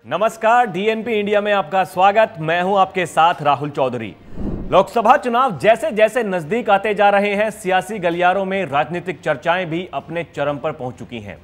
नमस्कार, DNP India में आपका स्वागत। मैं हूं आपके साथ राहुल चौधरी। लोकसभा चुनाव जैसे जैसे नजदीक आते जा रहे हैं, सियासी गलियारों में राजनीतिक चर्चाएं भी अपने चरम पर पहुंच चुकी हैं।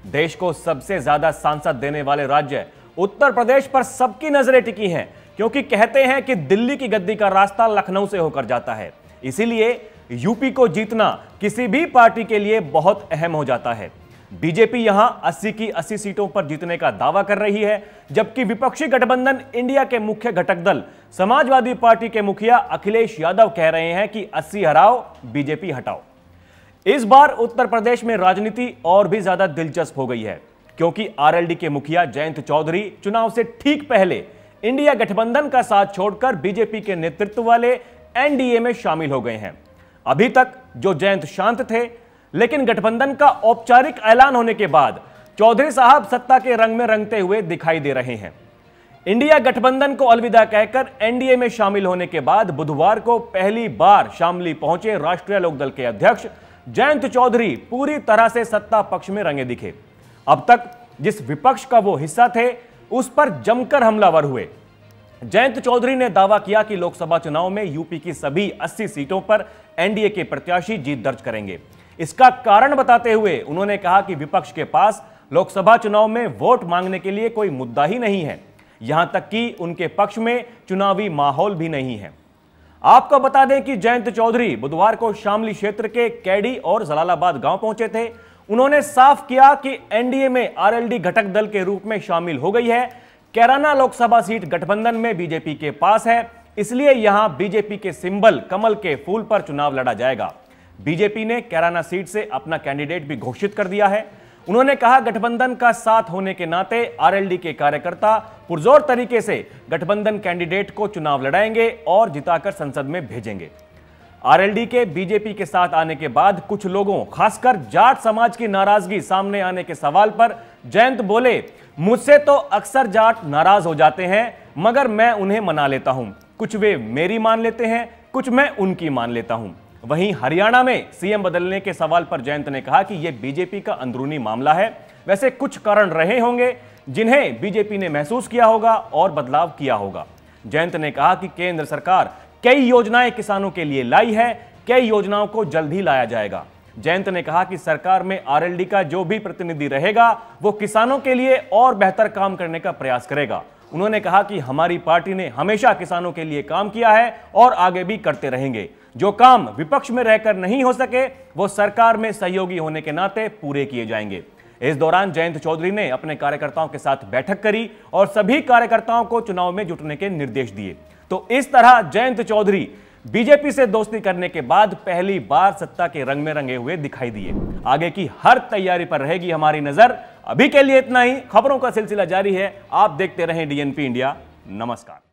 देश को सबसे ज्यादा सांसद देने वाले राज्य उत्तर प्रदेश पर सबकी नजरें टिकी हैं, क्योंकि कहते हैं कि दिल्ली की गद्दी का रास्ता लखनऊ से होकर जाता है। इसीलिए यूपी को जीतना किसी भी पार्टी के लिए बहुत अहम हो जाता है। बीजेपी यहां 80 की 80 सीटों पर जीतने का दावा कर रही है, जबकि विपक्षी गठबंधन इंडिया के मुख्य घटक दल समाजवादी पार्टी के मुखिया अखिलेश यादव कह रहे हैं कि 80 हराओ, बीजेपी हटाओ। इस बार उत्तर प्रदेश में राजनीति और भी ज्यादा दिलचस्प हो गई है, क्योंकि आरएलडी के मुखिया जयंत चौधरी चुनाव से ठीक पहले इंडिया गठबंधन का साथ छोड़कर बीजेपी के नेतृत्व वाले एनडीए में शामिल हो गए हैं। अभी तक जो जयंत शांत थे, लेकिन गठबंधन का औपचारिक ऐलान होने के बाद चौधरी साहब सत्ता के रंग में रंगते हुए दिखाई दे रहे हैं। इंडिया गठबंधन को अलविदा कहकर एनडीए में शामिल होने के बाद बुधवार को पहली बार शामली पहुंचे राष्ट्रीय लोकदल के अध्यक्ष जयंत चौधरी पूरी तरह से सत्ता पक्ष में रंगे दिखे। अब तक जिस विपक्ष का वो हिस्सा थे, उस पर जमकर हमलावर हुए। जयंत चौधरी ने दावा किया कि लोकसभा चुनाव में यूपी की सभी 80 सीटों पर एनडीए के प्रत्याशी जीत दर्ज करेंगे। इसका कारण बताते हुए उन्होंने कहा कि विपक्ष के पास लोकसभा चुनाव में वोट मांगने के लिए कोई मुद्दा ही नहीं है, यहां तक कि उनके पक्ष में चुनावी माहौल भी नहीं है। आपको बता दें कि जयंत चौधरी बुधवार को शामली क्षेत्र के कैडी और जलालाबाद गांव पहुंचे थे। उन्होंने साफ किया कि एनडीए में आरएलडी घटक दल के रूप में शामिल हो गई है। कैराना लोकसभा सीट गठबंधन में बीजेपी के पास है, इसलिए यहां बीजेपी के सिंबल कमल के फूल पर चुनाव लड़ा जाएगा। बीजेपी ने कैराना सीट से अपना कैंडिडेट भी घोषित कर दिया है। उन्होंने कहा, गठबंधन का साथ होने के नाते आरएलडी के कार्यकर्ता पुरजोर तरीके से गठबंधन कैंडिडेट को चुनाव लड़ाएंगे और जिताकर संसद में भेजेंगे। आरएलडी के बीजेपी के साथ आने के बाद कुछ लोगों, खासकर जाट समाज की नाराजगी सामने आने के सवाल पर जयंत बोले, मुझसे तो अक्सर जाट नाराज हो जाते हैं, मगर मैं उन्हें मना लेता हूं। कुछ वे मेरी मान लेते हैं, कुछ मैं उनकी मान लेता हूं। वहीं हरियाणा में सीएम बदलने के सवाल पर जयंत ने कहा कि यह बीजेपी का अंदरूनी मामला है। वैसे कुछ कारण रहे होंगे जिन्हें बीजेपी ने महसूस किया होगा और बदलाव किया होगा। जयंत ने कहा कि केंद्र सरकार कई योजनाएं किसानों के लिए लाई है, कई योजनाओं को जल्द ही लाया जाएगा। जयंत ने कहा कि सरकार में आरएलडी का जो भी प्रतिनिधि रहेगा, वो किसानों के लिए और बेहतर काम करने का प्रयास करेगा। उन्होंने कहा कि हमारी पार्टी ने हमेशा किसानों के लिए काम किया है और आगे भी करते रहेंगे। जो काम विपक्ष में रहकर नहीं हो सके, वो सरकार में सहयोगी होने के नाते पूरे किए जाएंगे। इस दौरान जयंत चौधरी ने अपने कार्यकर्ताओं के साथ बैठक करी और सभी कार्यकर्ताओं को चुनाव में जुटने के निर्देश दिए। तो इस तरह जयंत चौधरी बीजेपी से दोस्ती करने के बाद पहली बार सत्ता के रंग में रंगे हुए दिखाई दिए। आगे की हर तैयारी पर रहेगी हमारी नजर। अभी के लिए इतना ही। खबरों का सिलसिला जारी है। आप देखते रहें डीएनपी इंडिया। नमस्कार।